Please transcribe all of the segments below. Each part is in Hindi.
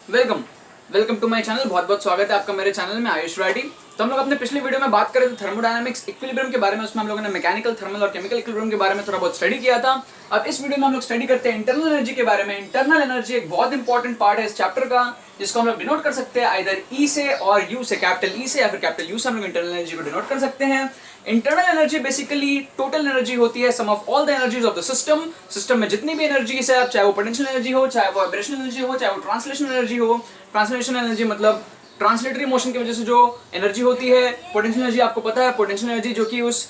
Welcome welcome to my channel. बहुत बहुत स्वागत है आपका मेरे चैनल में, आयुष राठी। तो हम लोग अपने पिछले वीडियो में बात कर रहे थे थर्मोडायनामिक्स इक्विलिब्रियम के बारे में। उसमें हम लोगों ने मैकेनिकल, थर्मल और केमिकल इक्विलिब्रियम के बारे में थोड़ा बहुत स्टडी किया था। अब इस वीडियो में हम लोग स्टडी करते हैं इंटरनल एनर्जी के बारे में। इंटरनल एनर्जी एक बहुत इंपॉर्टेंट पार्ट है इस चैप्टर का, जिसको हम लोग डिनोट कर सकते हैं आइदर ई से और यू से, कैपिटल ई से या फिर कैपिटल यू से हम लोग इंटरनल एनर्जी को डिनोट कर सकते हैं। Internal energy basically total energy होती है, sum of all the energies of the system. System में जितनी भी एनर्जीज है, चाहे वो पोटेंशियल एनर्जी हो, चाहे वो वाइब्रेशनल एनर्जी हो, चाहे वो ट्रांसलेशन एनर्जी हो। ट्रांसलेशन एनर्जी मतलब ट्रांसलेटरी मोशन की वजह से जो एनर्जी होती है। पोटेंशियल एनर्जी आपको पता है, पोटेंशियल एनर्जी जो कि उस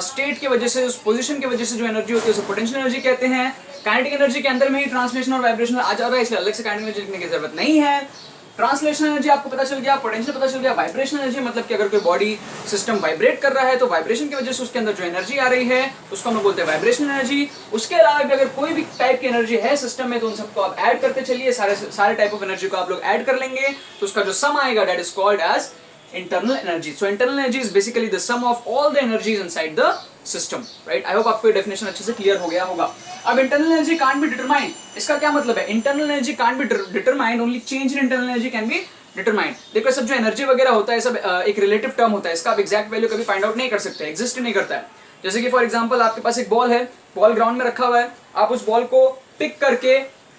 स्टेट की वजह से, उस पोजीशन की वजह से जो एनर्जी होती है उसे पोटेंशियल एनर्जी कहते हैं। काइनेटिक एनर्जी के अंदर में ही ट्रांसलेशन और वाइब्रेशन आ जा रहा है, इसलिए अलग से काइनेटिक एनर्जी लिखने की जरूरत नहीं है। ट्रांसलेशन एनर्जी आपको पता चल गया, पोटेंशियल पता चल गया। वाइब्रेशन एनर्जी मतलब कि अगर कोई बॉडी सिस्टम वाइब्रेट कर रहा है तो वाइब्रेशन की वजह से उसके अंदर जो एनर्जी आ रही है उसको हम लोग बोलते हैं वाइब्रेशन एनर्जी। उसके अलावा भी अगर कोई भी टाइप की एनर्जी है सिस्टम में तो उन सबको आप ऐड करते चलिए, सारे टाइप ऑफ एनर्जी को आप लोग ऐड कर लेंगे तो उसका जो सम आएगा that is called as internal energy. So internal energy is basically the sum of all the energies inside the system, right? I hope आपको ये definition अच्छे से clear हो गया होगा। अब internal energy can't be determined, इसका क्या मतलब है? Internal energy can't be determined, only change in internal energy can be determined। देखो सब जो एनर्जी वगैरह होता है सब एक रिलेटिव टर्म होता है, इसका आप एग्जैक्ट वैल्यू कभी फाइंड आउट नहीं कर सकते, एग्जिस्ट नहीं करता है। जैसे कि फॉर एग्जांपल आपके पास एक बॉल है, बॉल ग्राउंड में रखा हुआ है, आप उस बॉल को पिक करके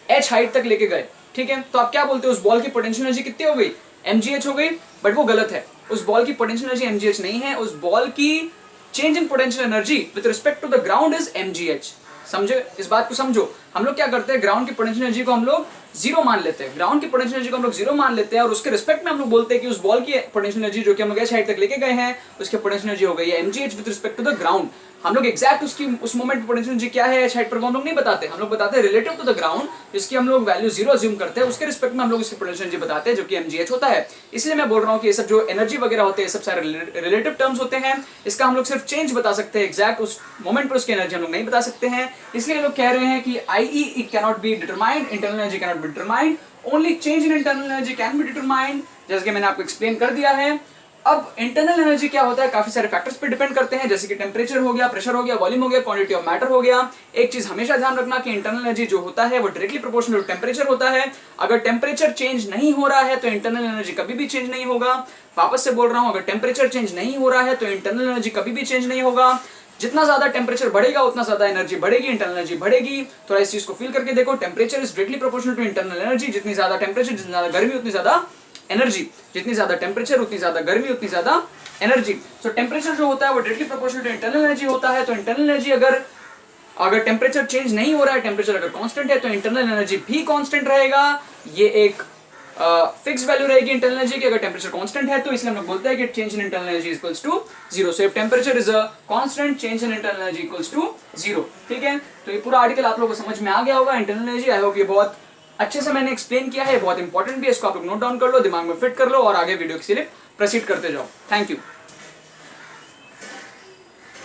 h हाइट तक लेके गए, ठीक है, तो आप क्या बोलते हो उस बॉल की पोटेंशियल एनर्जी कितनी हो गई? mgh हो गई। बट वो गलत है, उस बॉल की पोटेंशियल एनर्जी mgh नहीं है, उस बॉल की change in potential energy with respect to the ground is mgh। समझे, इस बात को समझो। हम लोग क्या करते हैं, ग्राउंड की पोटेंशियल एनर्जी को हम लोग जीरो मान लेते हैं, ग्राउंड की पोटेंशियल एनर्जी को हम लोग जीरो मान लेते हैं और उसके रिस्पेक्ट में हम लोग बोलते हैं कि उस बॉल की पोटेंशियल एनर्जी जो कि हम लोग h हाइट तक लेके गए हैं उसकी पोटेंशियल एनर्जी हो गई है mgh with respect to the ground. हम लोग एग्जैक्ट उसकी उस मोमेंट पे पोटेंशियल एनर्जी क्या है h हाइट पर वो हम लोग नहीं बताते, हम लोग बताते हैं रिलेटिव टू द ग्राउंड, जिसकी हम लोग वैल्यू जीरो अज्यूम करते हैं, उसके रिस्पेक्ट में हम लोग उसकी पोटेंशियल एनर्जी बताते हैं जो कि mgh होता है। इसलिए मैं बोल रहा हूँ कि ये सब जो एनर्जी वगैरह होते हैं सब सारे रिलेटिव टर्म्स होते हैं, इसका हम लोग सिर्फ चेंज बता सकते हैं, एग्जैक्ट उस मोमेंट पर उसकी एनर्जी हम लोग नहीं बता सकते हैं। इसलिए लोग कह रहे हैं कि IE cannot be determined, internal energy cannot be determined, only change in internal energy can be determined, जैसे कि मैंने आपको एक्सप्लेन कर दिया है। अब इंटरनल एनर्जी क्या होता है, काफी सारे फैक्टर्स पे डिपेंड करते हैं, जैसे कि टेम्परेचर हो गया, प्रेशर हो गया, वॉल्यूम हो गया, क्वांटिटी ऑफ मैटर हो गया। एक चीज हमेशा ध्यान रखना कि इंटरनल एनर्जी जो होता है वो डायरेक्टली प्रोपोर्शनल टू टेम्परेचर होता है। अगर टेम्परेचर चेंज नहीं हो रहा है तो इंटरनल एनर्जी कभी भी चेंज नहीं होगा। वापस से बोल रहा हूं, अगर टेम्परेचर चेंज नहीं हो रहा है तो इंटरनल एनर्जी कभी भी चेंज नहीं होगा। जितना ज्यादा टेम्परेचर बढ़ेगा उतना ज्यादा एनर्जी बढ़ेगी, इंटरनल एनर्जी बढ़ेगी। थोड़ा इस चीज को फील करके देखो, temperature is directly proportional to internal energy. जितनी ज्यादा टेम्परेचर, जितनी ज्यादा गर्मी उतनी ज्यादा एनर्जी, जितनी ज्यादा टेम्परेचर उतनी ज्यादा गर्मी उतनी ज्यादा एनर्जी। सो टेम्परेचर जो होता है वो directly proportional to internal energy होता है। तो इंटरनल एनर्जी अगर टेम्परेचर चेंज नहीं हो रहा है, टेम्परेचर अगर कांस्टेंट है तो इंटरनल एनर्जी भी कांस्टेंट रहेगा। ये एक फिक्स वैल्यू रहेगी इंटरनल एनर्जी की अगर टेम्परेचर कांस्टेंट है तो, इसलिए हम लोग बोलते हैं कि change in internal energy equals to zero. So if temperature is a constant, change in internal energy equals to zero. ठीक है, तो ये पूरा आर्टिकल आप लोगों को समझ में आ गया होगा इंटरनल एनर्जी। आई होप ये बहुत अच्छे से मैंने एक्सप्लेन किया है, बहुत इंपॉर्टेंट भी है, इसको आप लोग नोट डाउन कर लो, दिमाग में फिट कर लो और आगे वीडियो की सिर्फ प्रोसीड करते जाओ। Thank you.